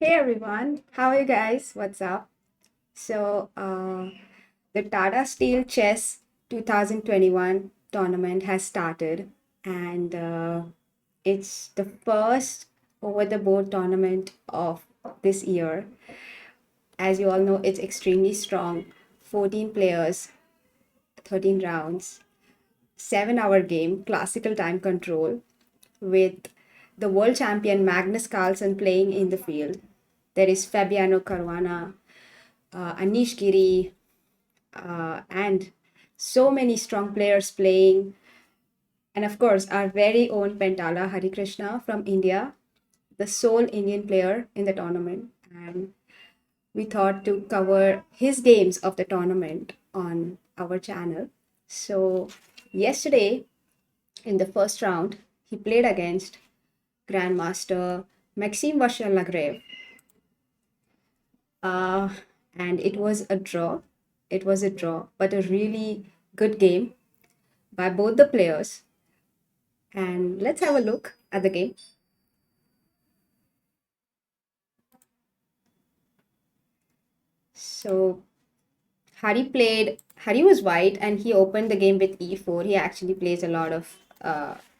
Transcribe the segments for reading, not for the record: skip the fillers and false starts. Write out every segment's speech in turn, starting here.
Hey everyone, how are you guys? What's up? The Tata Steel Chess 2021 tournament has started, and it's the first over the board tournament of this year. As you all know, it's extremely strong 14 players, 13 rounds, 7-hour game, classical time control, with the world champion Magnus Carlsen playing in the field. There is Fabiano Caruana, Anish Giri, and so many strong players playing. And of course, our very own Pentala Harikrishna from India, the sole Indian player in the tournament. And we thought to cover his games of the tournament on our channel. So, yesterday in the first round, he played against Grandmaster Maxime Vachier Lagrave. Uh, and it was a draw. It was a draw, but a really good game by both the players. And let's have a look at the game. So Hari was white and he opened the game with e4. He actually plays a lot of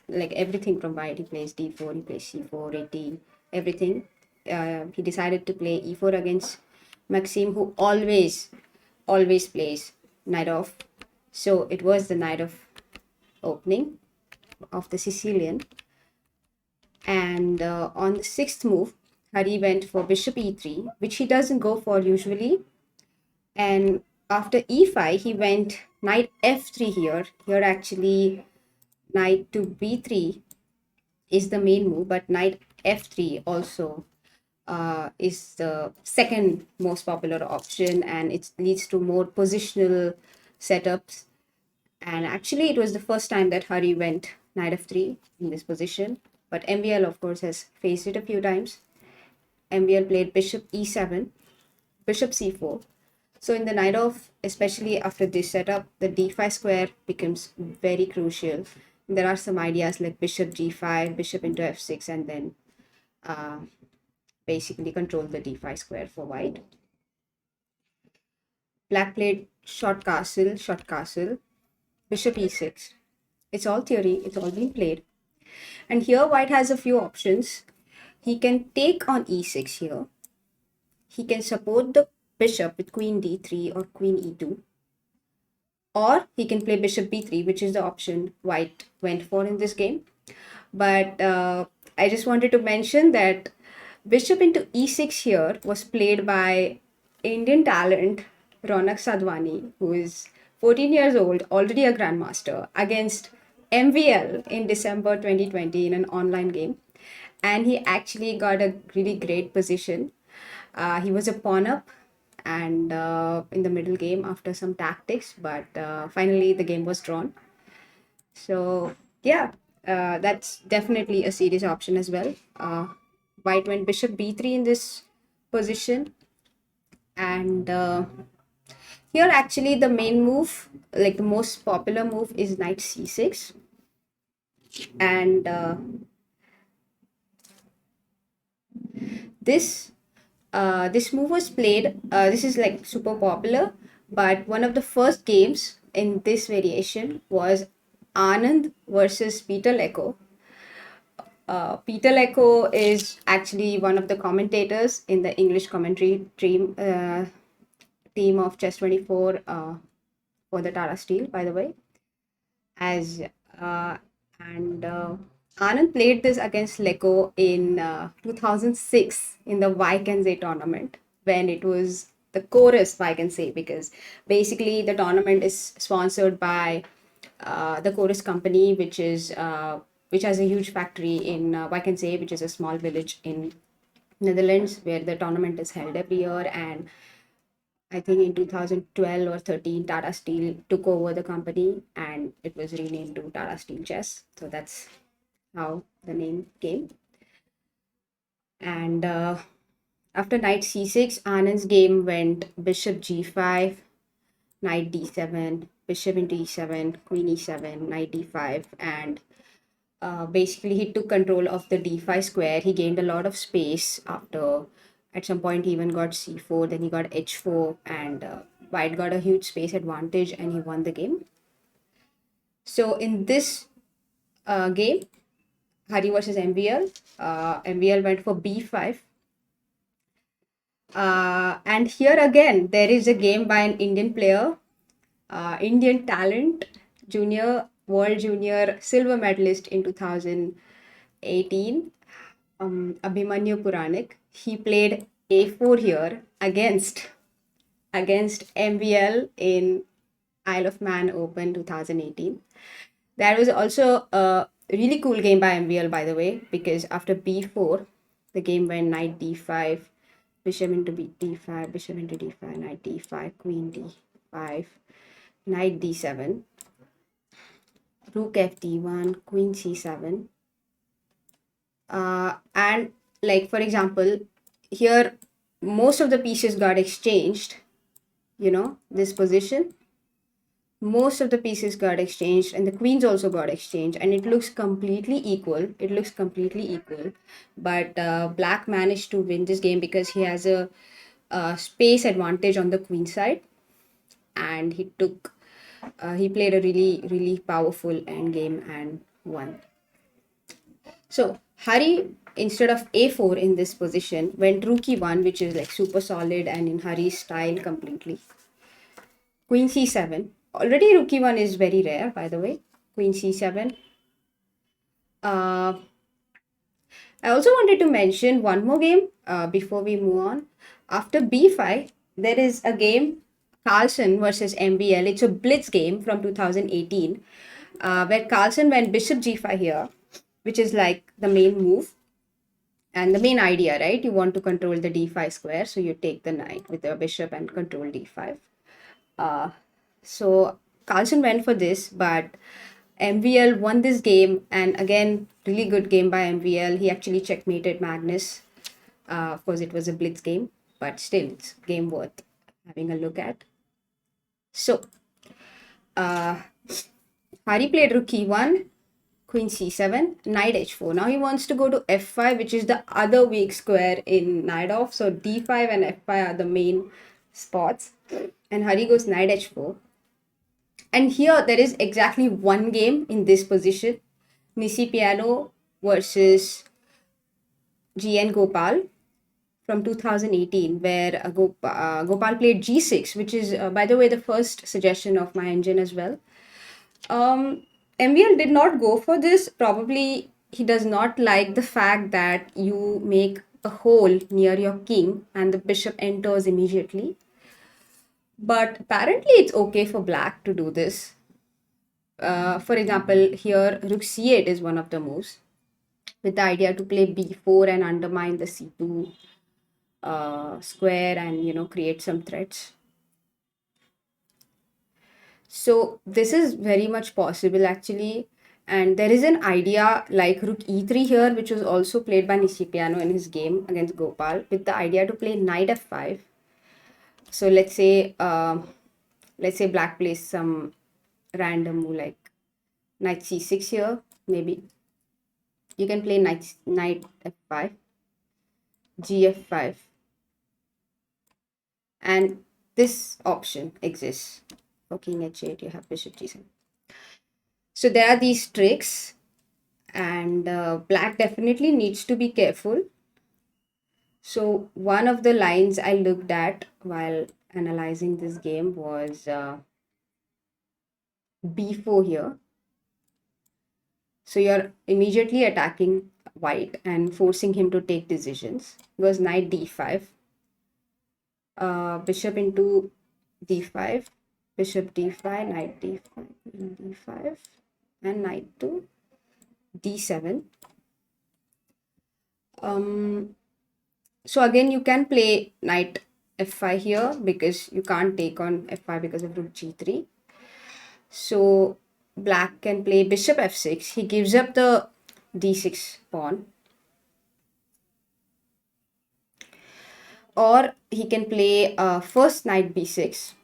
like everything from white. He plays d4, he plays c4, a everything. He decided to play e4 against Maxime, who always plays knight off. So it was the knight of opening of the Sicilian. And on the sixth move, Hari went for bishop e3, which he doesn't go for usually. And after e5, he went knight f3 here. Here, actually, knight to b3 is the main move, but knight f3 also is the second most popular option, and it leads to more positional setups. And actually, it was the first time that Hari went knight f3 in this position. But MVL, of course, has faced it a few times. MVL played bishop e7, bishop c4. So in the knight off, especially after this setup, the d5 square becomes very crucial. There are some ideas like bishop g5, bishop into f6, and then uh, basically control the d5 square for white. Black played short castle, bishop e6. It's all theory, it's all been played. And here white has a few options. He can take on e6 here. He can support the bishop with queen d3 or queen e2. Or he can play bishop b3, which is the option white went for in this game. But I just wanted to mention that bishop into e6 here was played by Indian talent Ronak Sadhwani, who is 14 years old, already a grandmaster, against MVL in December 2020 in an online game. And he actually got a really great position. He was a pawn up and in the middle game after some tactics, but finally the game was drawn. So yeah, that's definitely a serious option as well. White went bishop b3 in this position, and here actually the main move, like the most popular move, is knight c6, and this this move was played. This is like super popular, but one of the first games in this variation was Anand versus Peter Lecco. Peter Lecco is actually one of the commentators in the English commentary team of Chess 24 for the Tata Steel, by the way. As and Anand played this against Lecco in 2006 in the Wijk tournament, when it was the chorus, I can say, because basically the tournament is sponsored by the chorus company, which has a huge factory in Wijk, which is a small village in Netherlands, where the tournament is held every year. And I think in 2012 or 13, Tata Steel took over the company and it was renamed to Tata Steel Chess. So that's how the name came. And after knight c6, Anand's game went bishop g5, knight d7, bishop into e7, queen e7, knight d5, and basically he took control of the d5 square. He gained a lot of space after At some point, he even got c4, then he got h4, and White got a huge space advantage and he won the game. So in this game, Hari versus MVL, MVL went for b5. And here again, there is a game by an Indian player, Indian talent, world junior silver medalist in 2018, Abhimanyu Puranik. He played a4 here against MVL in Isle of Man Open 2018. That was also a really cool game by MVL, by the way, because after b4, the game went knight d5, bishop into d5, bishop into d5, knight d5, queen d5, knight d7, rook fd1, queen c7. And like, for example, here most of the pieces got exchanged, this position. Most of the pieces got exchanged and the queens also got exchanged, and it looks completely equal. But Black managed to win this game because he has a space advantage on the queen side, and he played a really powerful endgame and won. So Hari, instead of a4 in this position, went rook e1, which is like super solid and in Hari's style completely. Queen c7. Already rook e1 is very rare, by the way. Queen c7. I also wanted to mention one more game before we move on. After b5, there is a game, Carlsen versus MVL. It's a blitz game from 2018, where Carlsen went bishop g5 here, which is like the main move. And the main idea, right? You want to control the d5 square, so you take the knight with the bishop and control d5. So Carlsen went for this, but MVL won this game, and again, really good game by MVL. He actually checkmated Magnus. Of course, it was a blitz game, but still, it's a game worth having a look at. So, Hari played rook e1, queen c7, knight h4. Now he wants to go to f5, which is the other weak square in Najdorf. So d5 and f5 are the main spots. And Hari goes knight h4. And here there is exactly one game in this position. Nisipiano versus GN Gopal from 2018, where Gopal played g6, which is, by the way, the first suggestion of my engine as well. MVL did not go for this. Probably he does not like the fact that you make a hole near your king and the bishop enters immediately. But apparently it's okay for Black to do this. For example, here rook c8 is one of the moves, with the idea to play b4 and undermine the c2 square and create some threats. So this is very much possible actually. And there is an idea like rook e3 here, which was also played by Nisipiano in his game against Gopal, with the idea to play knight f5. So let's say Black plays some random move like knight c6 here, maybe. You can play knight f5, gf5. And this option exists. For king h8, you have bishop g7. So there are these tricks, and Black definitely needs to be careful. So one of the lines I looked at while analyzing this game was b4 here. So you're immediately attacking White and forcing him to take decisions. It was knight d5, bishop into d5, bishop d5, knight d5, queen d5, and knight to d7. So again, you can play knight f5 here because you can't take on f5 because of rook g3. So Black can play bishop f6. He gives up the d6 pawn. Or he can play first knight b6.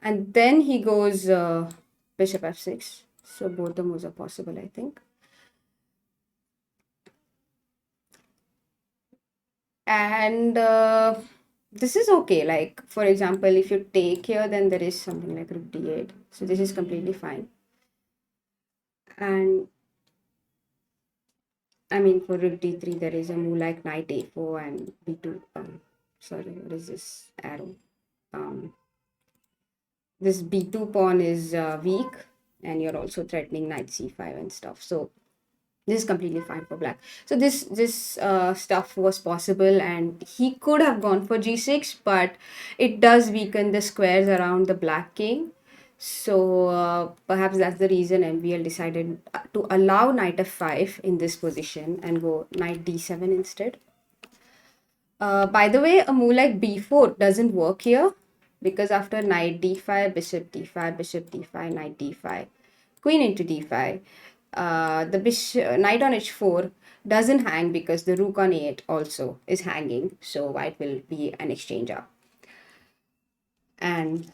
And then he goes bishop f6. So both the moves are possible, I think. And this is okay. Like, for example, if you take here, then there is something like rook d8. So this is completely fine. And I mean, for rook d3, there is a move like knight a4 and b2. Sorry, what is this arrow? This b2 pawn is weak, and you're also threatening knight c5 and stuff. So this is completely fine for black. So this stuff was possible, and he could have gone for g6, but it does weaken the squares around the black king. So perhaps that's the reason MVL decided to allow knight f5 in this position and go knight d7 instead. By the way, a move like b4 doesn't work here, because after knight d5, bishop d5, bishop d5, knight d5, queen into d5, the bishop knight on h4 doesn't hang because the rook on e8 also is hanging, so white will be an exchange up. And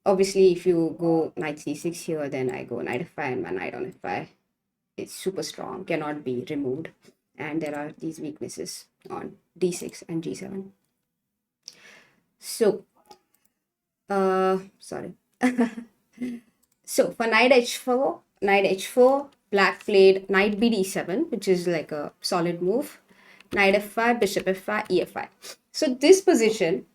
obviously, if you go knight c6 here, then I go knight f5, and my knight on f5 is super strong, cannot be removed, and there are these weaknesses on d6 and g7. So sorry. So for knight h4, black played knight bd7, which is like a solid move. Knight f5, bishop f5, e5. So this position,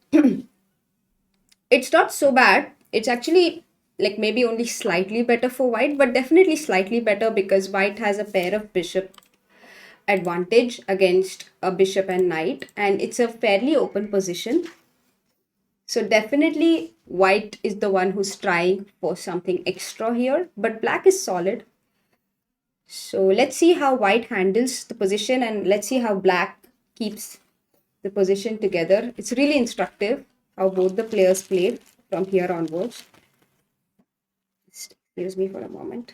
it's not so bad. It's actually like maybe only slightly better for white, but definitely slightly better because white has a pair of bishop advantage against a bishop and knight, and it's a fairly open position. So definitely white is the one who's trying for something extra here, but black is solid. So let's see how white handles the position, and let's see how black keeps the position together. It's really instructive how both the players played from here onwards. Excuse me for a moment.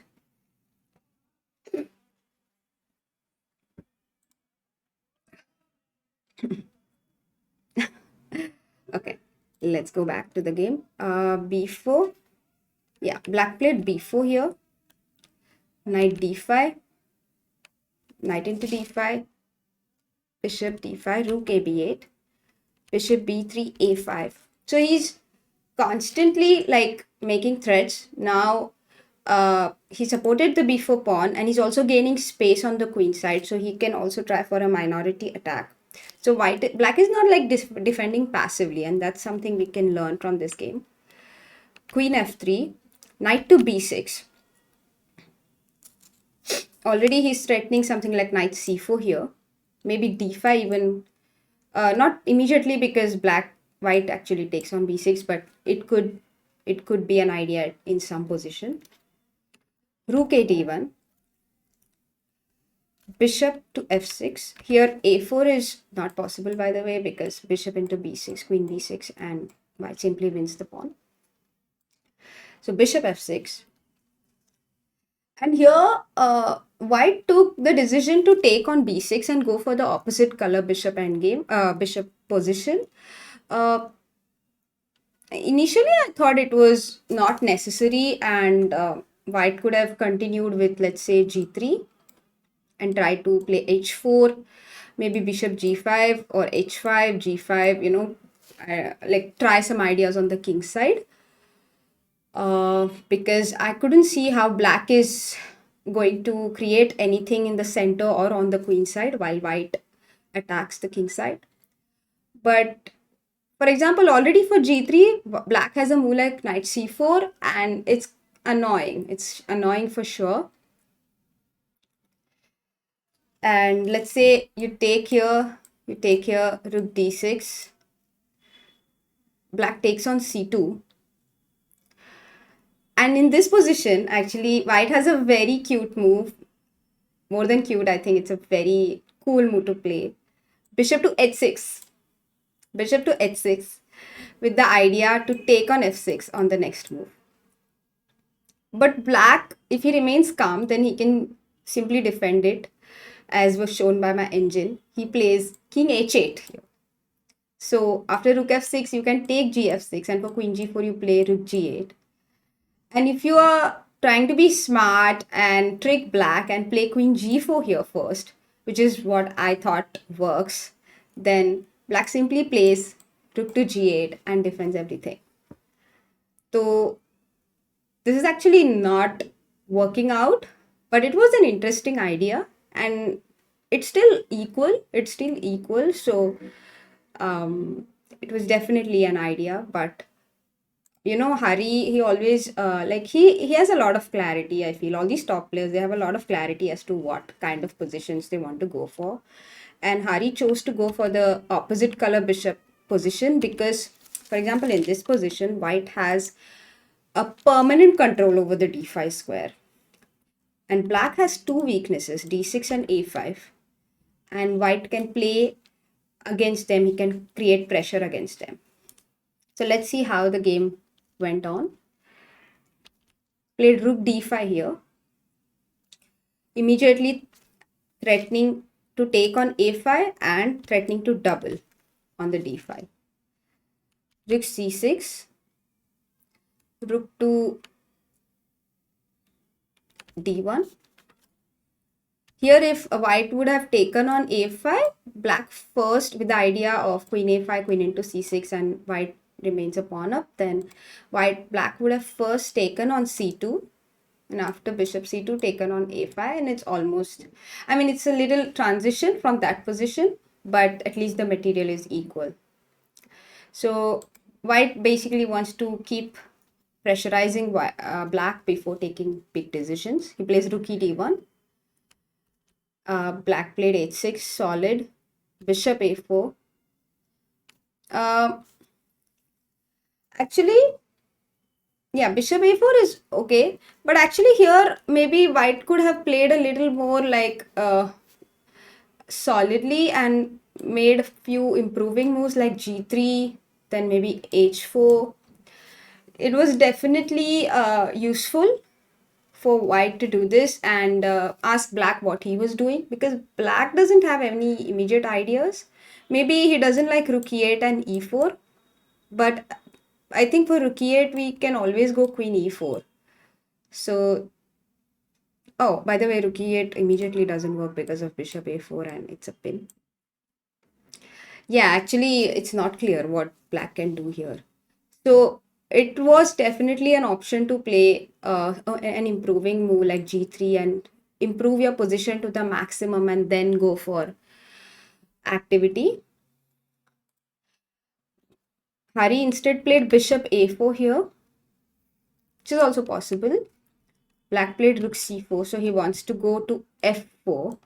Okay, let's go back to the game. B4. Yeah, black played b4 here. Knight d5. Knight into d5. Bishop d5. Rook a b8. Bishop b3 a5. So he's constantly like making threats. Now he supported the b4 pawn, and he's also gaining space on the queen side, so he can also try for a minority attack. So black is not like defending passively, and that's something we can learn from this game. Queen f3, knight to b6. Already he's threatening something like knight c4 here, maybe d5 even. Not immediately because white actually takes on b6, but it could be an idea in some position. Rook a d1. Bishop to f6. Here a4 is not possible, by the way, because bishop into b6, queen b6, and white simply wins the pawn. So bishop f6. And here white took the decision to take on b6 and go for the opposite color bishop bishop position. Initially I thought it was not necessary, and white could have continued with, let's say, g3 and try to play h4, maybe bishop g5 or h5, g5, like try some ideas on the king side. Because I couldn't see how black is going to create anything in the center or on the queen side while white attacks the king side. But for example, already for g3, black has a move like knight c4, and it's annoying. It's annoying for sure. And let's say you take here rook d6. Black takes on c2. And in this position, actually, white has a very cute move. More than cute, I think it's a very cool move to play. Bishop to h6. Bishop to h6 with the idea to take on f6 on the next move. But black, if he remains calm, then he can simply defend it, as was shown by my engine. He plays king h8 here. So after rook f6, you can take gf6, and for queen g4, you play rook g8. And if you are trying to be smart and trick black and play queen g4 here first, which is what I thought works, then Black simply plays rook to g8 and defends everything. So this is actually not working out, but it was an interesting idea, and it's still equal. It's still equal. So it was definitely an idea, but Hari, he always like he has a lot of clarity. I feel all these top players, they have a lot of clarity as to what kind of positions they want to go for, and Hari chose to go for the opposite color bishop position because, for example, in this position, white has a permanent control over the d5 square, and black has two weaknesses, d6 and a5, and white can play against them. He can create pressure against them. So let's see how the game went on. Played rook d5 here, immediately threatening to take on a5 and threatening to double on the d5. Rook c6, rook to d1. Here, if white would have taken on a5, black first with the idea of queen a5, queen into c6, and white remains a pawn up, then black would have first taken on c2, and after bishop c2 taken on a5, and it's almost, I mean, it's a little transition from that position, but at least the material is equal. So white basically wants to keep pressurizing black before taking big decisions. He plays rook e d1. Black played h6, solid. Bishop a4. Actually, yeah, bishop a4 is okay. But actually here, maybe white could have played a little more like solidly and made a few improving moves like g3, then maybe h4. It was definitely useful for white to do this and ask black what he was doing, because black doesn't have any immediate ideas. Maybe he doesn't like rook e8 and e4, but I think for rook e8 we can always go queen e4. So, oh, by the way, rook e8 immediately doesn't work because of bishop a4 and it's a pin. Yeah, actually it's not clear what black can do here. So it was definitely an option to play an improving move like g3 and improve your position to the maximum and then go for activity. Hari instead played bishop a4 here, which is also possible. Black played rook c4, so he wants to go to f4.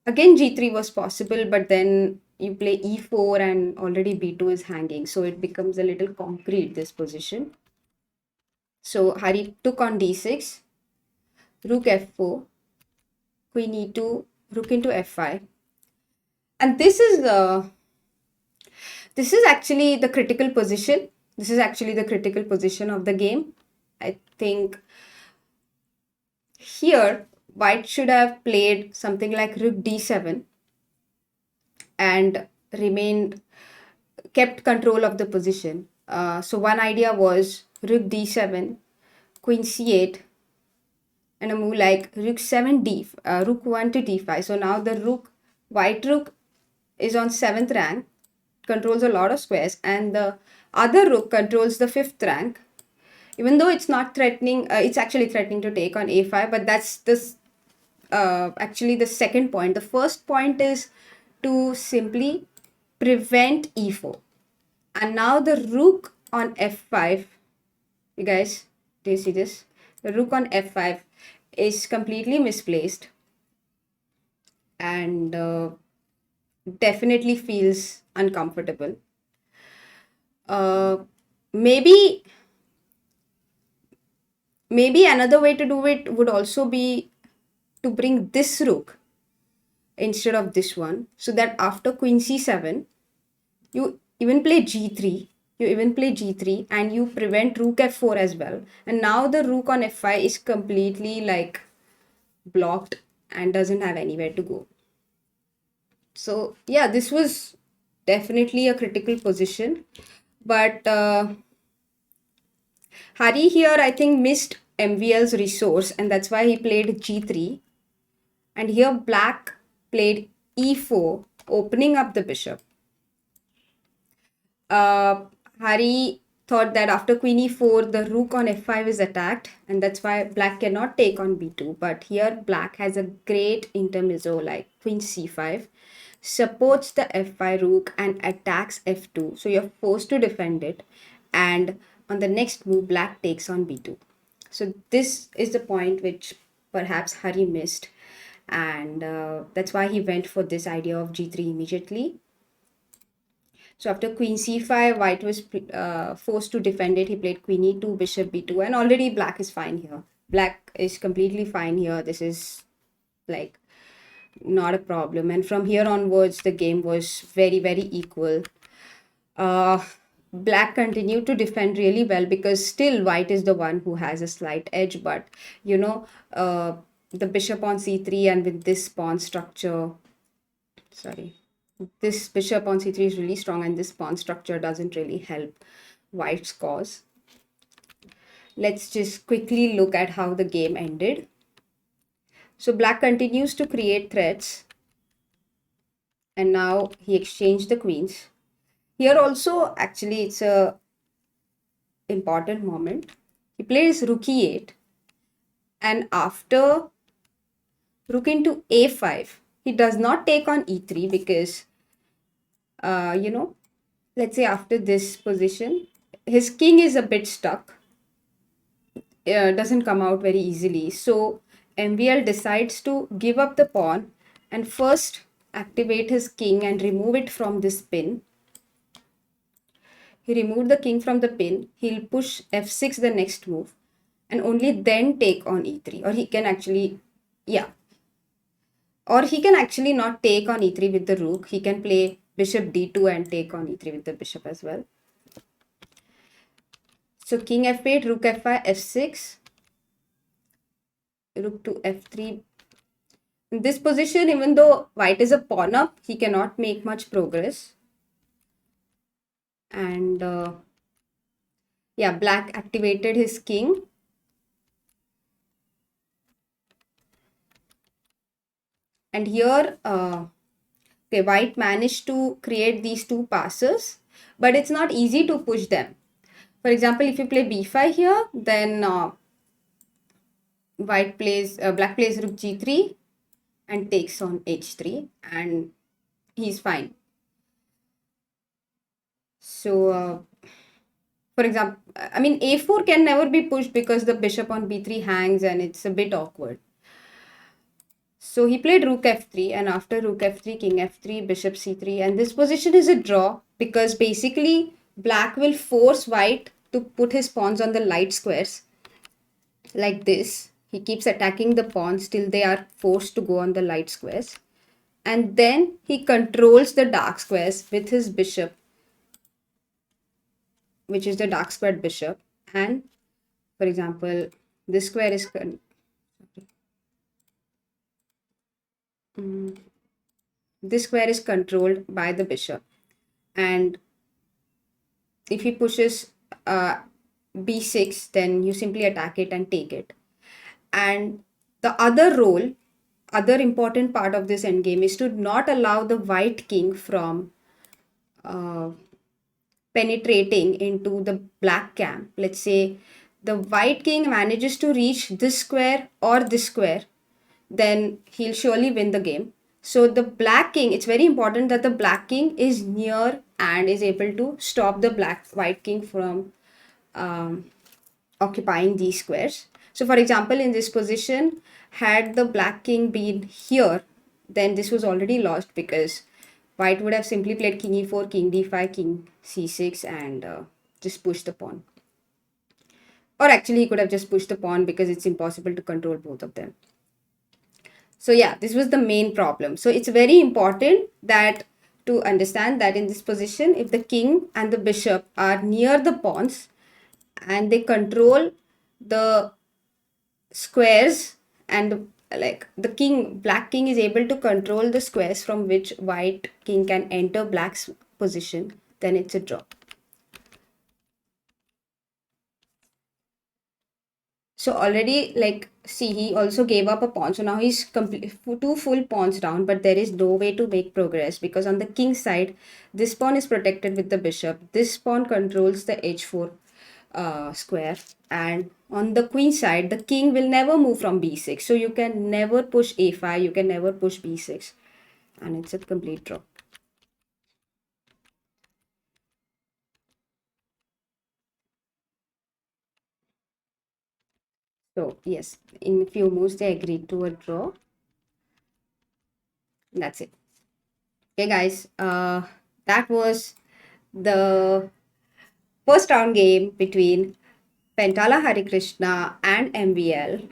Again, g3 was possible, but then you play e4 and already b2 is hanging, so it becomes a little concrete, this position. So Hari took on d6, rook f4, queen e2, rook into f5, and this is actually the critical position. This is actually the critical position of the game. I think here white should have played something like rook d7 and kept control of the position. So one idea was rook d7, queen c8, and a move like rook 7d, rook 1 to d5. So now the white rook is on 7th rank, controls a lot of squares, and the other rook controls the 5th rank. Even though it's not threatening, it's actually threatening to take on a5, but that's this actually the second point. The first point is to simply prevent e4. And now the rook on f5, you guys, do you see this? The rook on f5 is completely misplaced and definitely feels uncomfortable. Maybe another way to do it would also be to bring this rook instead of this one, so that after queen c7 you even play g3, and you prevent rook f4 as well, and now the rook on f5 is completely like blocked and doesn't have anywhere to go. So yeah, this was definitely a critical position, but Hari here I think missed MVL's resource, and that's why he played g3, and here black played e4, opening up the bishop. uh, Hari thought that after queen e4, the rook on f5 is attacked, and that's why black cannot take on b2. But here, black has a great intermezzo like queen c5, supports the f5 rook and attacks f2. So you're forced to defend it, and on the next move, black takes on b2. So this is the point which perhaps Hari missed, and that's why he went for this idea of g3 immediately. So after queen c5, white was forced to defend it. He played queen e2, bishop b2, and already black is fine here. Black is completely fine here. This is like not a problem. And from here onwards, the game was very, very equal. Uh, Black continued to defend really well because still white is the one who has a slight edge. But, you know, the bishop on c3 and with this pawn structure, sorry, this bishop on c3 is really strong, and this pawn structure doesn't really help white's cause. Let's just quickly look at how the game ended. So black continues to create threats, and now he exchanged the queens. Here also, actually, it's a important moment. He plays rook e8, and after rook into a5, he does not take on e3 because, let's say after this position, his king is a bit stuck. Doesn't come out very easily. So MVL decides to give up the pawn and first activate his king and remove it from this pin. He removed the king from the pin. He'll push f6 the next move and only then take on e3. Or he can actually, yeah. Or he can actually not take on e3 with the rook. He can play bishop d2 and take on e3 with the bishop as well. So king f8, rook f5, f6, rook to f3. In this position, even though white is a pawn up, he cannot make much progress. And yeah, black activated his king. And here, okay, white managed to create these two passes, but it's not easy to push them. For example, if you play b5 here, then black plays rook g3 and takes on h3, and he's fine. So, for example, I mean, a4 can never be pushed because the bishop on b3 hangs and it's a bit awkward. So he played rook f3, and after rook f3, king f3, bishop c3, and this position is a draw because basically black will force white to put his pawns on the light squares like this. He keeps attacking the pawns till they are forced to go on the light squares. And then he controls the dark squares with his bishop, which is the dark squared bishop. And for example, this square is this square is controlled by the bishop. And if he pushes b6, then you simply attack it and take it. And the other important part of this endgame is to not allow the white king from penetrating into the black camp. Let's say the white king manages to reach this square or this square, then he'll surely win the game. So the black king, it's very important that the black king is near and is able to stop the white king from occupying these squares. So for example, in this position, had the black king been here, then this was already lost because white would have simply played king e4, king d5, king c6 and just pushed the pawn. Or actually he could have just pushed the pawn because it's impossible to control both of them. So yeah, this was the main problem. So it's very important that to understand that in this position, if the king and the bishop are near the pawns and they control the squares, and like the black king is able to control the squares from which white king can enter black's position, then it's a draw. So already, like, see, he also gave up a pawn. So now he's complete two full pawns down, but there is no way to make progress because on the king side, this pawn is protected with the bishop. This pawn controls the h4 square, and on the queen side, the king will never move from b6. So you can never push a5. You can never push b6, and it's a complete draw. So yes, in few moves they agreed to a draw. That's it. Okay, guys. That was the first round game between Pentala Harikrishna and MVL.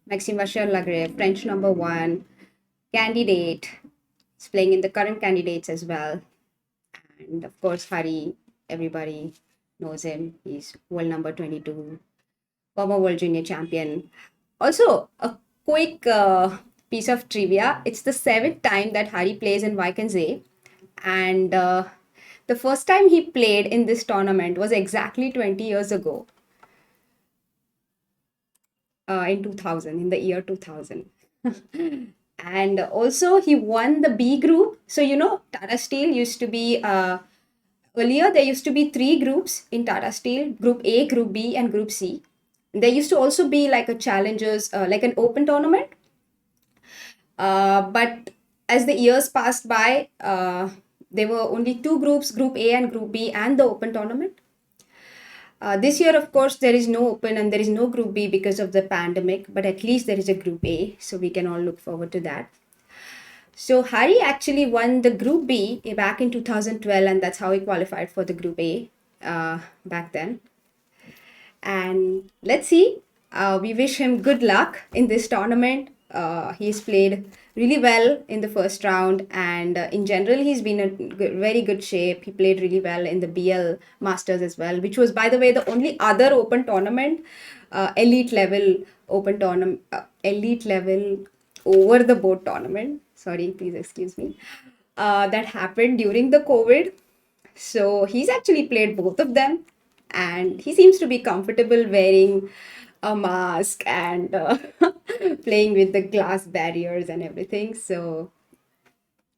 Maxime Vachier Lagrave, French number one candidate. He's playing in the current candidates as well. And of course, Hari, everybody knows him. He's world number 22, former world junior champion. Also, a quick piece of trivia. It's the seventh time that Hari plays in Wijk, and the first time he played in this tournament was exactly 20 years ago, in 2000, in the year 2000. And also he won the B group. So Tata Steel used to be, earlier there used to be three groups in Tata Steel: Group A, Group B, and Group C. There used to also be like a challengers, like an open tournament. But as the years passed by, there were only two groups, Group A and Group B, and the open tournament. This year, of course, there is no open and there is no Group B because of the pandemic, but at least there is a Group A, so we can all look forward to that. So Hari actually won the Group B back in 2012, and that's how he qualified for the Group A back then. And let's see. We wish him good luck in this tournament. He's played really well in the first round, and in general, he's been in very good shape. He played really well in the BL Masters as well, which was, by the way, the only other open tournament, elite level open tournament, elite level over the board tournament. Sorry, please excuse me. That happened during the COVID. So he's actually played both of them, and he seems to be comfortable wearing a mask and playing with the glass barriers and everything. So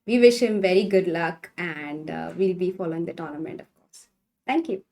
we wish him very good luck, and we'll be following the tournament, of course. Thank you.